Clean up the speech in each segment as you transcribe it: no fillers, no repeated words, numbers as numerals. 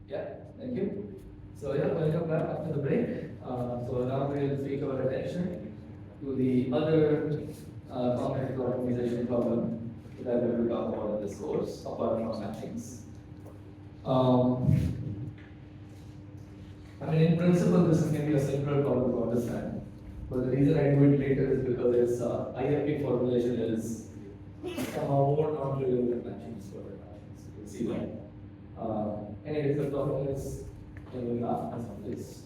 Yeah, thank you. So yeah, welcome back after the break. So now we will take our attention to the other cognitive optimization problem that we will talk about in this course, apart from matchings. Um, I mean, in principle, this is maybe a simpler problem to understand. But the reason I do it later is because its IFP formulation is somehow more non-trivial than matchings for matchings. You'll see why. Anyway, the problem is in the graph as of this.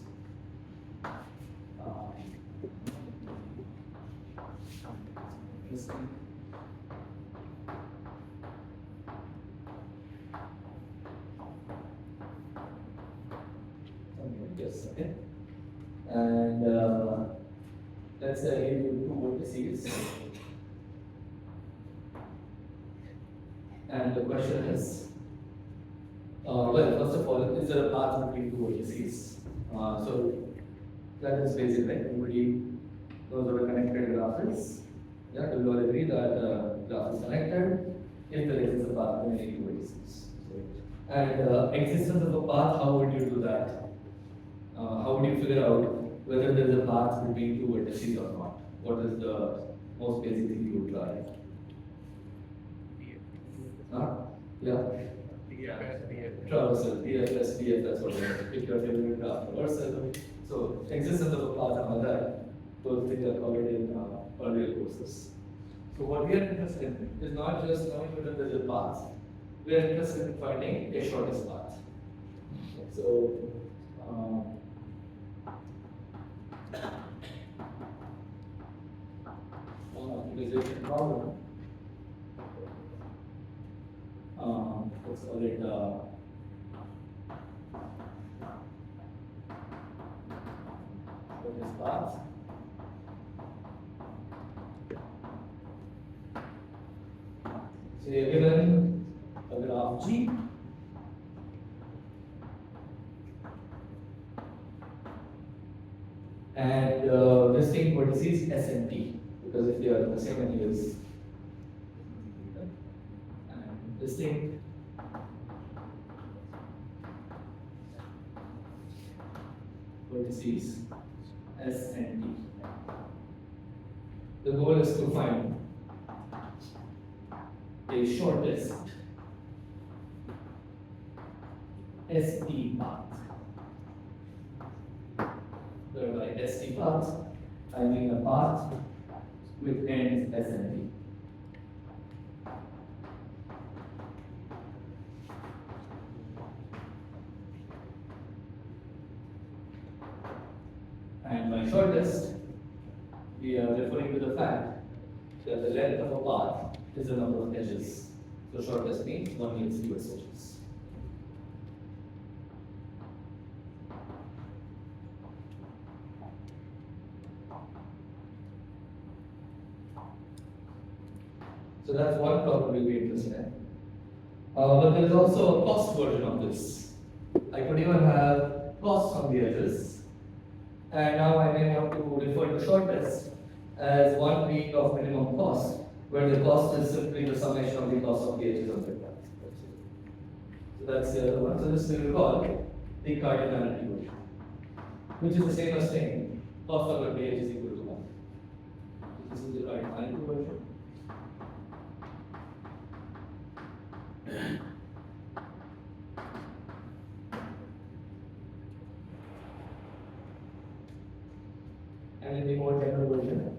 Yes, okay. And let's say I give you two vertices. And the question is, well, first of all, is there a path between two vertices? So that is basic, right? Everybody knows what a connected graph is. Yeah, do we all agree that graph is connected if there exists a path between any two vertices? And existence of a path, how would you do that? How would you figure out whether there is a path between two vertices or not? What is the most basic thing you would try? Huh? Yeah? Traversal, DFS, DFS, whatever. Pick your favorite traversal. So, existence of a path and all that, those things are covered in earlier courses. So, what we are interested in is not just knowing whether there is a path, we are interested in finding a shortest path. So, optimization problem. Let's call it shortest path. So you're given a graph G. And distinct vertices S and T, because if they are the same anyways. And distinct vertices S and T. The goal is to find a shortest ST path. By ST path, I mean a path with ends S and T. And by shortest, we are referring to the fact that the length of a path is the number of edges. So shortest means one needs fewer edges. So that's one problem we'll be interested in. But there is also a cost version of this. I could even have costs on the edges. And now I may want to refer to shortest as one being of minimum cost, where the cost is simply the summation of the cost of the edges of the graph. So that's the other one. So this we will call the cardinality version, which is the same as saying cost of the edge is equal to 1. This is the cardinality version. And in the more general version,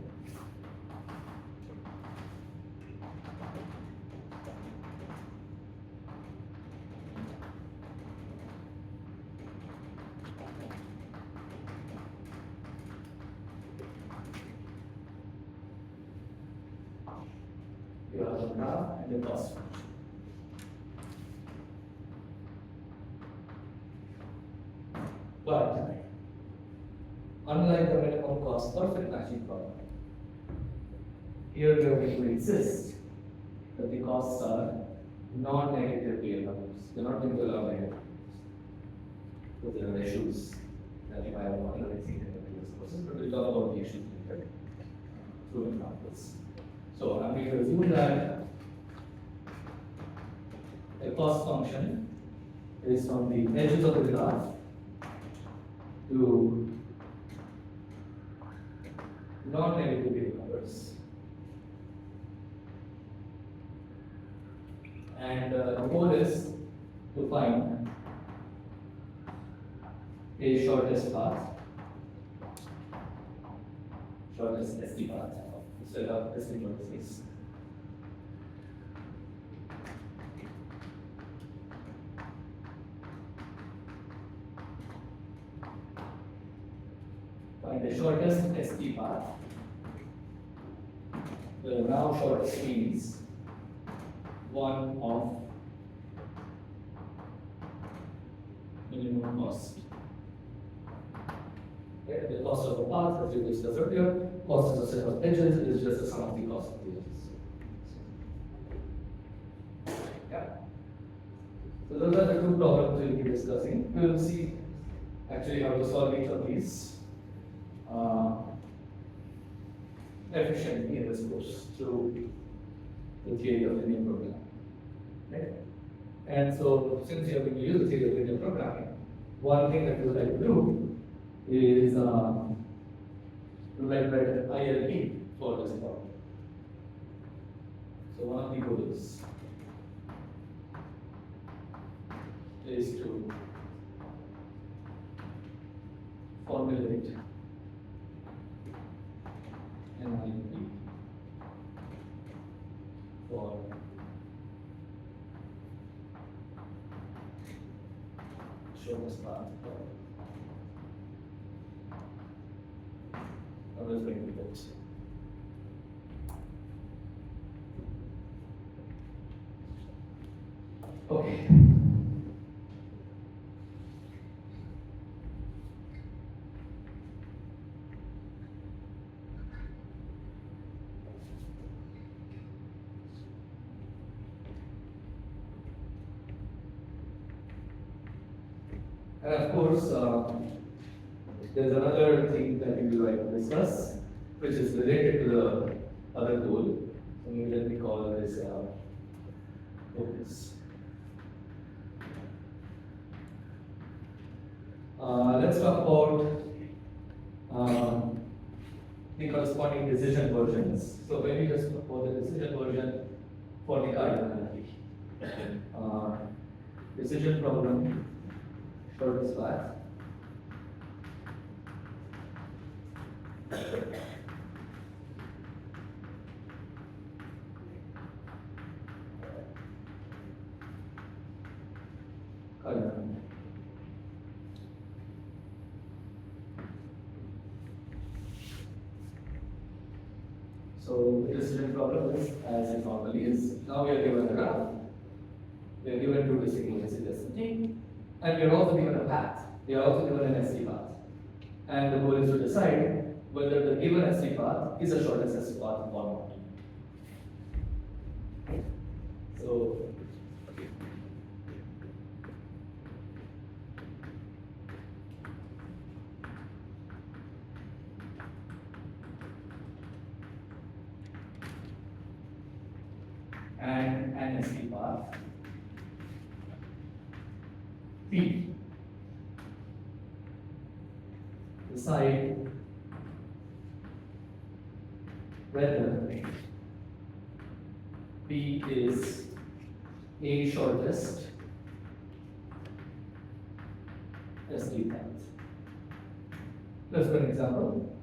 you have the graph and the cost function. But unlike the minimum cost perfect matching problem, here we are going to insist that the costs are non-negative real numbers. We're not going to allow negative numbers. Because there are issues that you might have already seen in the previous courses, but we'll talk about the issues later through examples. So I'm going to assume that a cost function is from the edges of the graph to non-negative wave numbers. And the goal is to find a shortest path, shortest SD path instead of SD vertices. Find the shortest SD path. The now shortest means one of minimum cost. Okay, the cost of a path, as we discussed earlier, cost of a set of edges is just the sum of the cost of the edges. Yeah. So those are the two problems we'll be discussing. We will see actually how to solve each of these efficiently in this course through the theory of linear programming. Okay? And so, since you are going to use the theory of linear programming, one thing that we would like to do is we would like to write an ILP for this problem. So, one of the goals is to formulate an ILP for shortest path. I was going to do this. Okay. And of course, there's another thing that we would like to discuss, which is related to the other goal. So maybe let me call this focus. Let's talk about the corresponding decision versions. So when we just look for the decision version for the identity, decision problem, shortest path. So the decision problem is, as it normally is, now we are given a graph, we are given two distinct density, and we are also given a path. We are also given an SD path. And the goal is to decide whether the given SD path is the shortest SD path or not. So and an SD path P. Decide whether P is a shortest SD path. Let's for an example.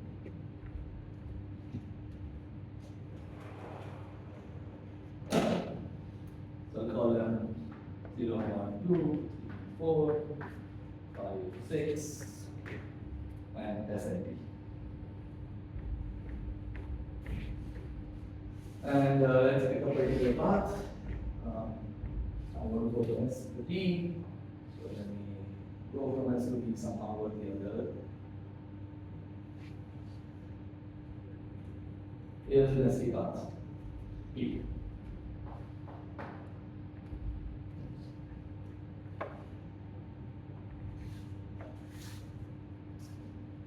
So column 0, 1, 2, 4, 5, 6, and SNP. And let's pick a particular path. I'm going to go from S to T. So let me go from S to T somehow or the other. Here's the SD path, P.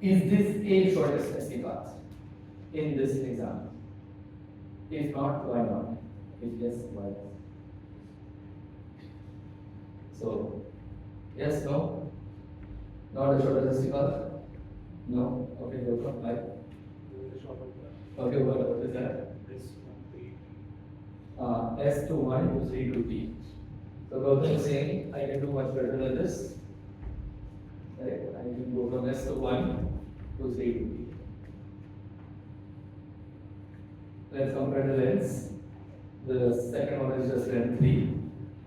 Is this a shortest SD path in this example? If not, why not? If yes, why? So Yes, no? Not a shorter SD path? No? Okay, welcome. Bye. Okay, what is that? S to 1 to 3 to T. So Gautam is saying I can do much better than this. Right? I can go from S to 1 to 3 to T. Let's compare the lengths. The second one is just length 3,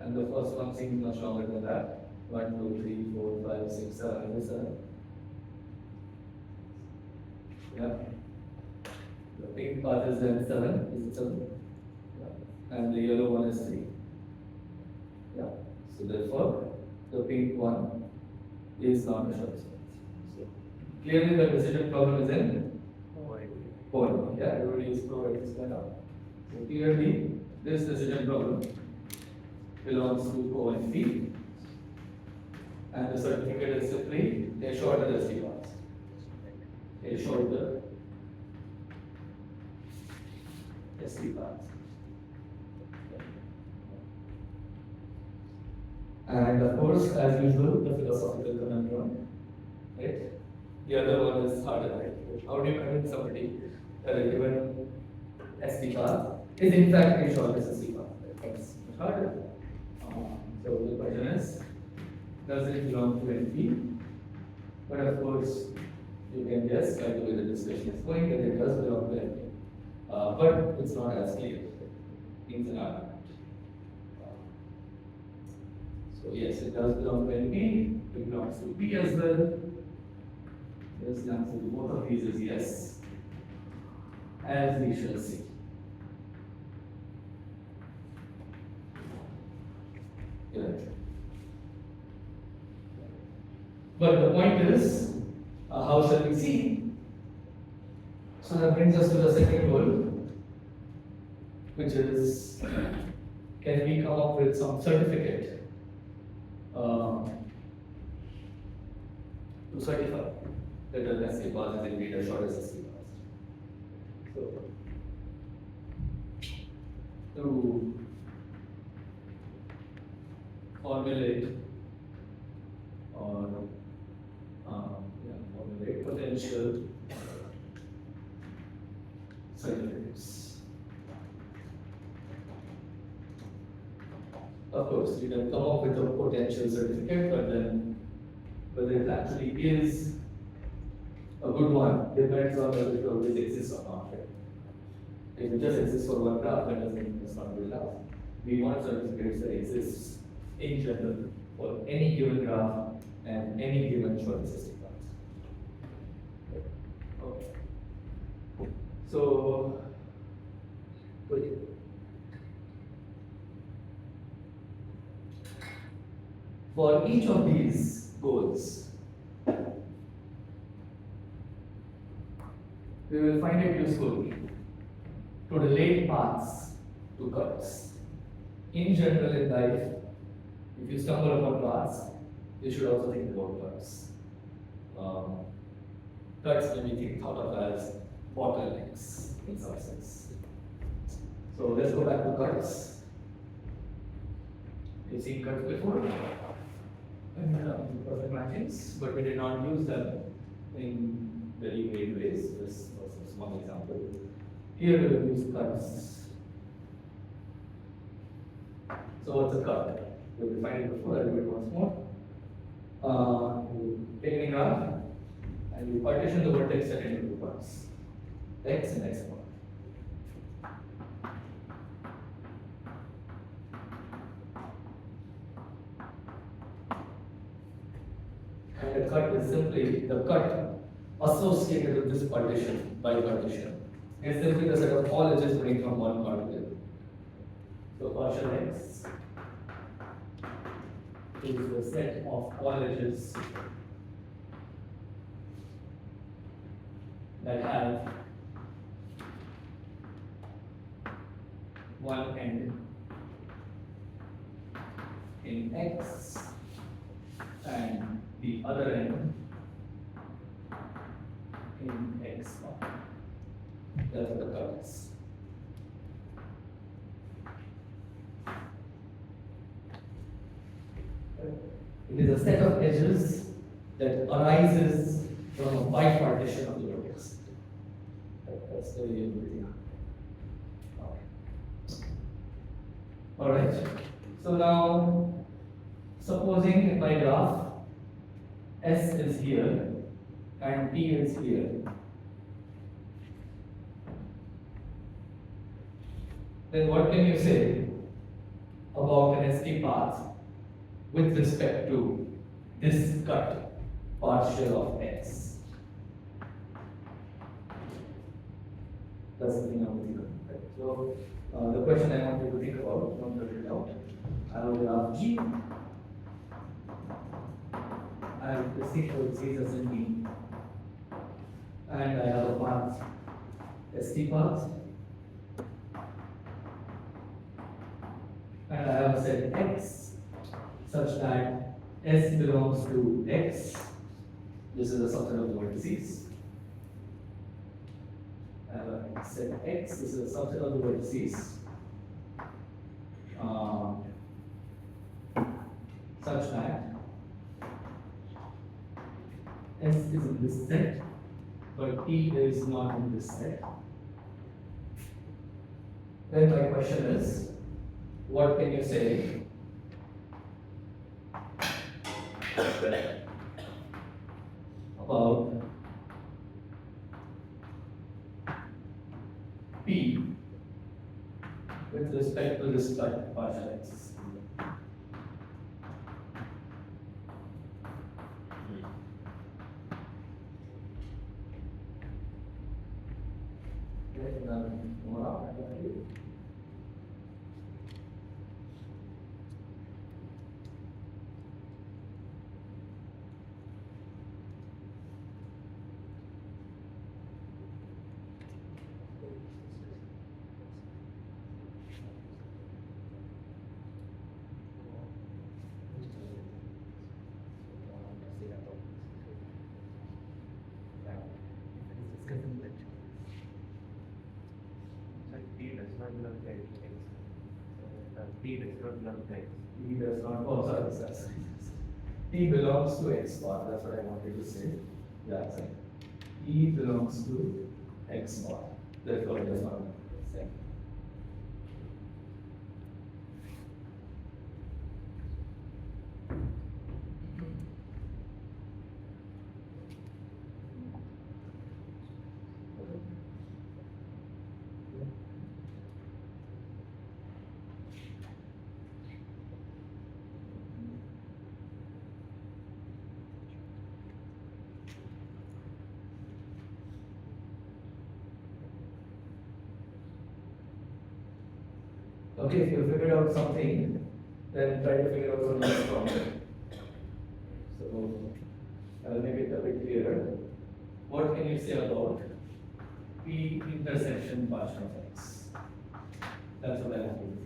and the first one seems much longer than that. 1, 2, 3, 4, 5, 6, 7, and 7. Yeah. The pink part is length 7. Is it 7? Yeah. And the yellow one is 3. Yeah. So therefore, the pink one is not a short circuit. So clearly, the decision problem is in point. Yeah, everybody is providing this kind of. So clearly, this decision problem belongs to point P, and the certificate is simply a shorter SD path. A shorter SD path. And of course, as usual, the philosophical conundrum, right? The other one is harder, right? How do you convince somebody that a given SD path is in fact a shortest SD path? That's much harder. So the question is, does it belong to NP? But of course, you can guess by the way the discussion is going that it does belong to NP. But it's not as clear. Things are not. So yes, it does belong to NP. It belongs to P as well. Yes, the answer to both of these is yes, as we shall see. Yeah. But the point is, how shall we see? So that brings us to the second goal, which is, can we come up with some certificate to certify that the SD path is indeed a shortest SD path? So, to formulate or formulate potential certificates. Of course, you can come up with a potential certificate, but then whether it actually is a good one depends on whether it always exists or not. Right? If it just exists for one graph, that doesn't mean it's not good enough. We want certificates that exist in general for any given graph and any given short existing path. Okay. So, for each of these goals, we will find it useful to relate paths to cuts. In general, in life, if you stumble upon paths, you should also think about cuts. Cuts may be thought of as bottlenecks in some sense. So let's go back to cuts. You've seen cuts before, perfect matchings, but we did not use them in very great ways. This was one example. Here we will use cuts. So what's a cut? We will find it before, I'll do it once more. You take any graph and you partition the vertex set into two parts, x and x1. And the cut is simply the cut associated with this partition by partition. It's simply the set of all edges running from one part to the other. So partial x is the set of all edges that have one end in x and the other end in x1. That's what the cut is. It is a set of edges that arises from a bipartition of the vertex. That's the way you Alright. So now, supposing in my graph S is here and T is here. Then what can you say about an ST path with respect to this cut partial of X? That's the thing I want you to think. So the question I want you to think about, don't write it out. I have a graph G. I have the sequence as in B. And I have a path, ST path. And I have a set X such that S belongs to X. This is a subset of the vertices. I have a set X. This is a subset of the vertices. Such that S is in this set, but T is not in this set. Then my question is, what can you say about P with respect to this partial X? T does not belong to X. T does not, oh sorry. T belongs to X bar, that's what I wanted to say. Yeah, sorry. T belongs to X bar, therefore it does not belong to X. Okay, if you figured out something, then try to figure out something stronger. So, I'll make it a bit clearer. What can you say about P intersection partial of X? That's what I want to do.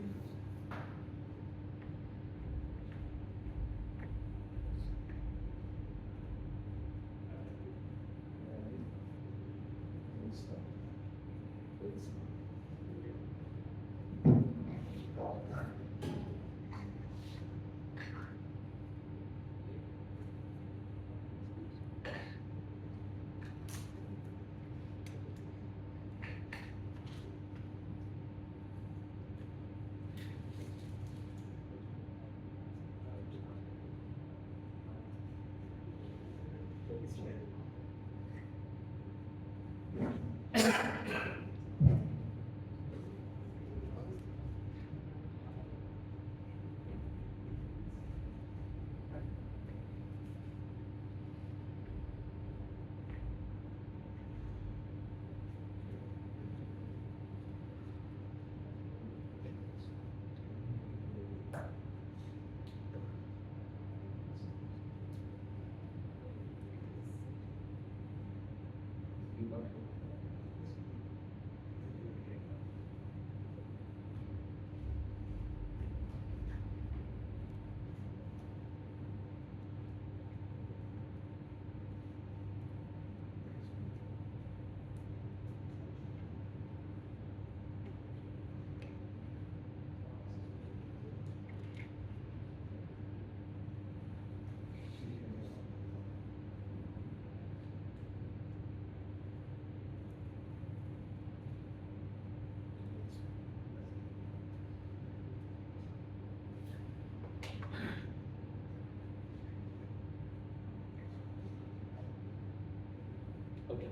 Okay.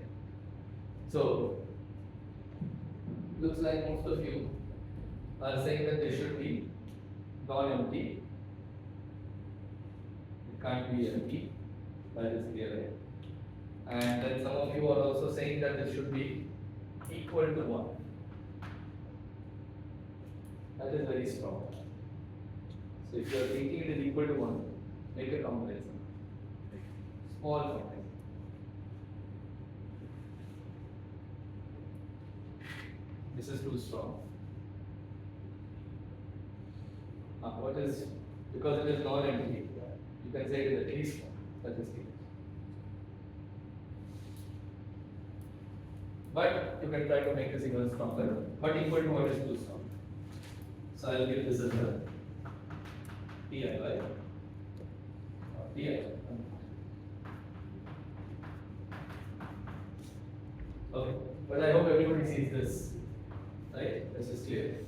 So, looks like most of you are saying that they should be non-empty. It can't be empty. That is clear. And then some of you are also saying that this should be equal to 1. That is very strong. So if you are thinking it is equal to 1, make a comparison. Small comparison. This is too strong. What is, because it is non-empty, you can say it is at least 1. That is clear. But you can try to make this even stronger, but equal to what is too strong. So I will give this as a Pi, right? Pi. Okay, but I hope everybody sees this, right? This is clear.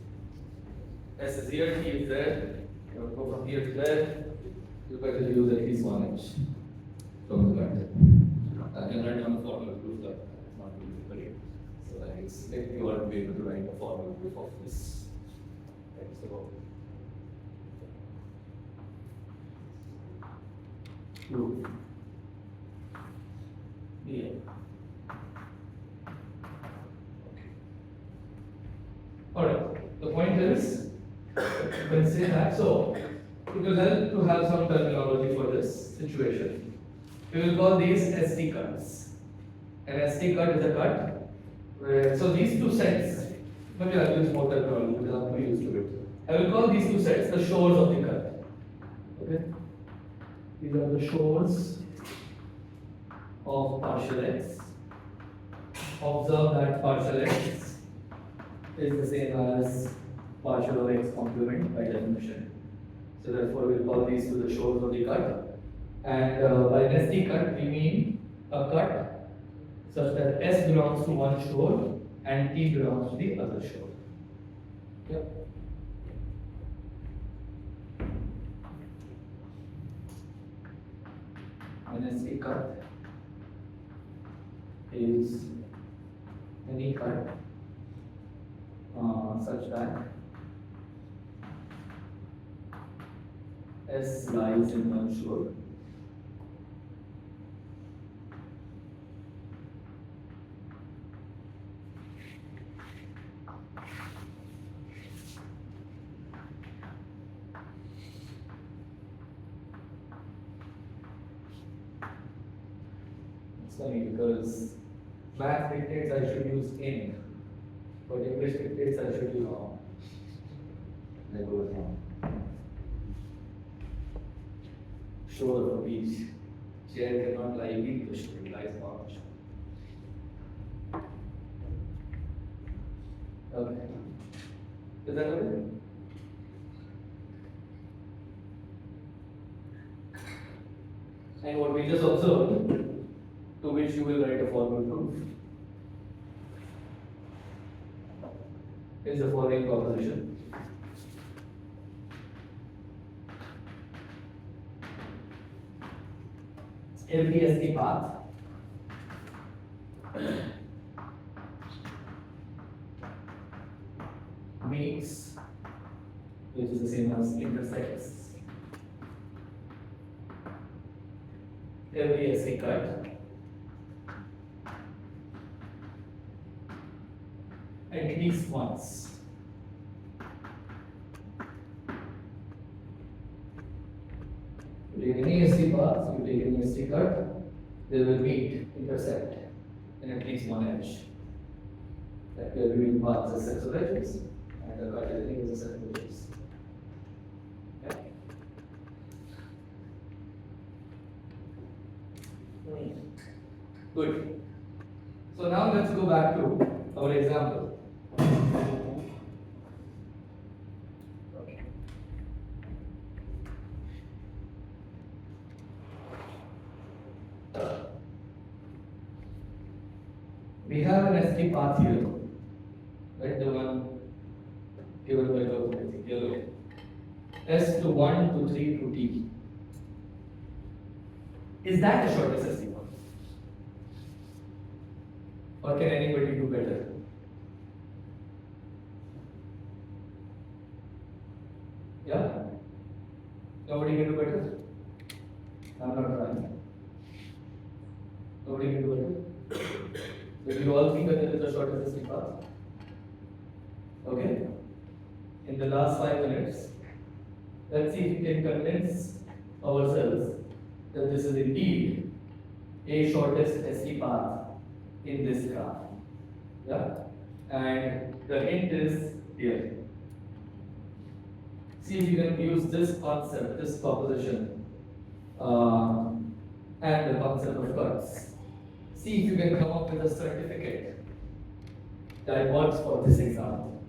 S is here, T is there. You go from here to there. You better use at least 1 inch from the cut. I can write down a formula to prove that it's not really very. So I expect you all to be able to write a formula proof of this. Okay, so proof. Yeah. Alright, the point is, you can say that, so it will help to have some terminology for this situation. We will call these ST cuts. An ST cut is a cut where, so these two sets, maybe I'll use more terminology because I'm not used to it. I will call these two sets the shores of the cut. Okay? These are the shores of partial x. Observe that partial x is the same as partial of x complement by definition. So therefore we'll call these two the shores of the cut. And by an ST cut we mean a cut such that S belongs to one shore and T belongs to the other shore. Yep. An ST cut is any cut such that S lies in one shore It's funny because math dictates I should use in, but English dictates I should use on. I go with on. Shore of a beach. Chair cannot lie in the shore, it lies on the shore. Okay. Is that okay? And what we just observed, to which you will write a formal proof, is the following proposition. LP&CO path meets, which is the same as intersects, every SC cut at least once. You take any SC path, you take any SC cut, they will meet, intersect in at least one edge. Like we are doing paths as sets of edges, and the cut is a set of edges. Okay. Good. So now let's go back to our example. Okay. We have an ST path here, right? The one given by the yellow. S to 1 to 3 to T. Is that the shortest ST path? Or can anybody do better? Yeah? Nobody can do better? I'm not trying. Nobody can do better? So you all think that there is a shortest path? Okay? In the last 5 minutes, let's see if we can convince ourselves that this is indeed a shortest ST path in this graph. Yeah? And the hint is here. See if you can use this concept, this proposition, and the concept of cuts. See if you can come up with a certificate that works for this example.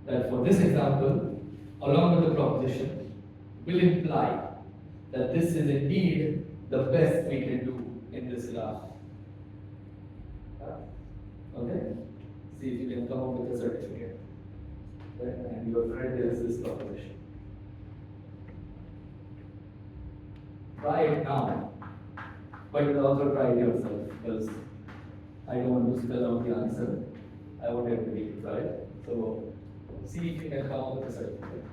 That for this example, along with the proposition, will imply that this is indeed the best we can do in this graph. Okay? See if you can come up with a certificate. Right? And your friend is this proposition. Try it now, but you will also try it yourself because I don't want to spell out the answer. I want everybody to try it. So see if you can come up with a certificate.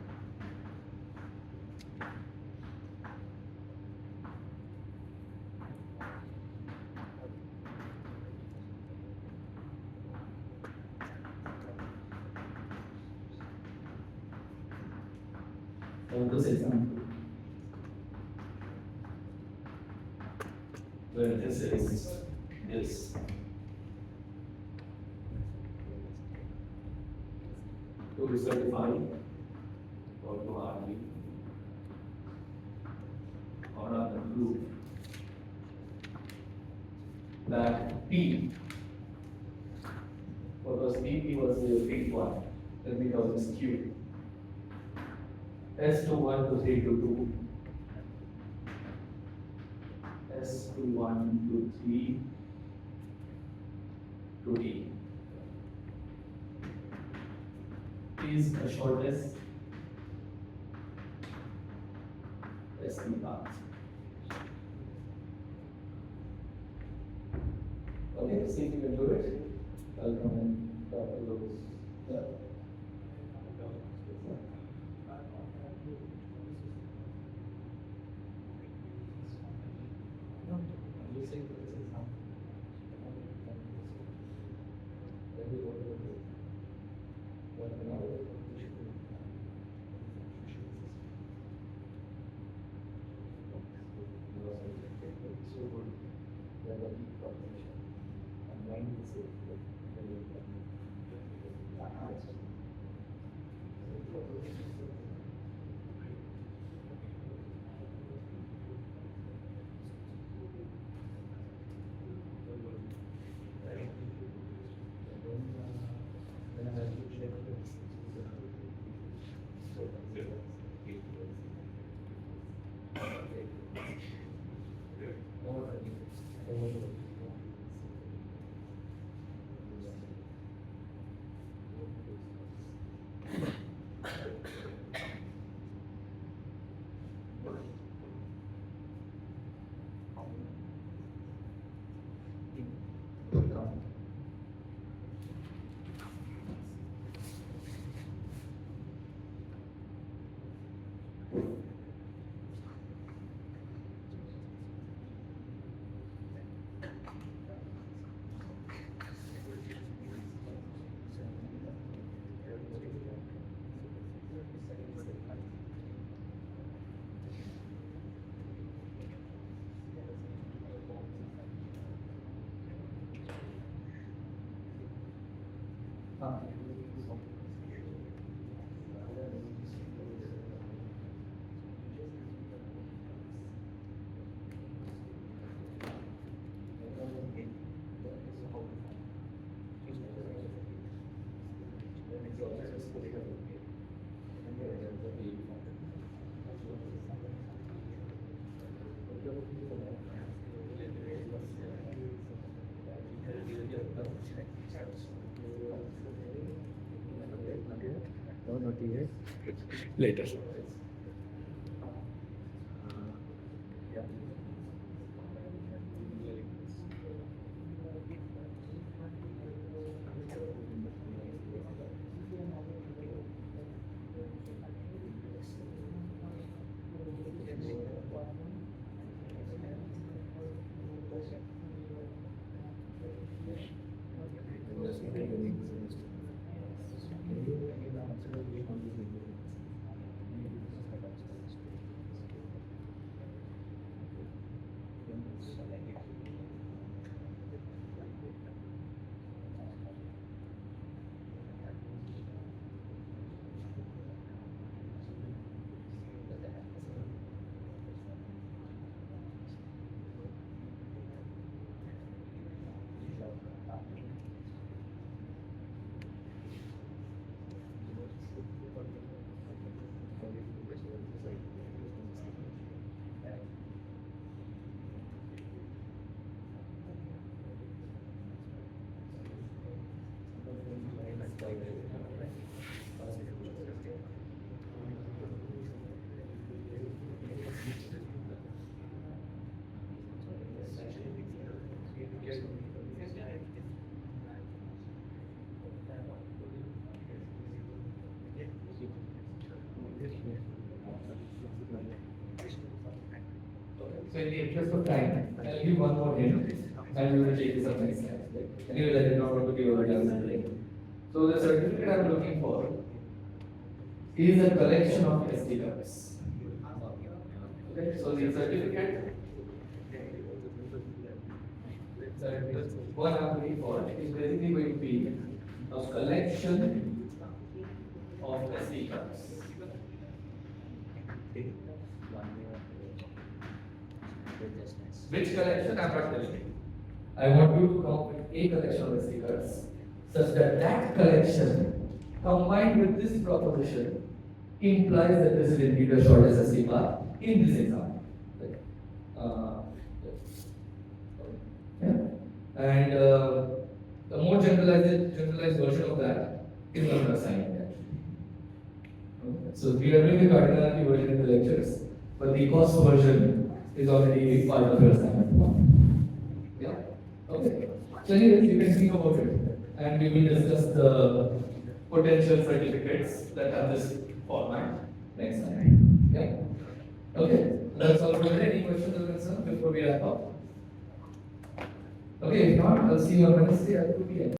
So this example, where this is this. To certify or to argue or rather prove that P, because P was a big one, then becomes this Q. S21 to 3 to 2, S21 to 3 to D is the shortest ST path. Okay, see if you can do it. I'll come and talk to those. Yeah. Later. So in the interest of time, I'll give one more hint and we will take this up next time. Anyway, I did not want to give a answer. So the certificate I'm looking for is a collection of SD cards. Okay, so the certificate what I'm looking for is basically going to be a collection of SD cards. Which collection I'm not telling you. I want you to come up with a collection of SD cards such that that collection combined with this proposition implies that this is indeed a short SSD bar in this example. And the more generalized version of that is what I'm assigning actually. So we are doing the cardinality version in the lectures, but the cost version is already part of your assignment. Yeah? Okay. So anyways, you can think about it and we will discuss the potential certificates that have this format next time. Yeah? Okay. That's all for today. Any questions or concerns before we wrap up? Okay, if not, I'll see you on Wednesday at 2 p.m.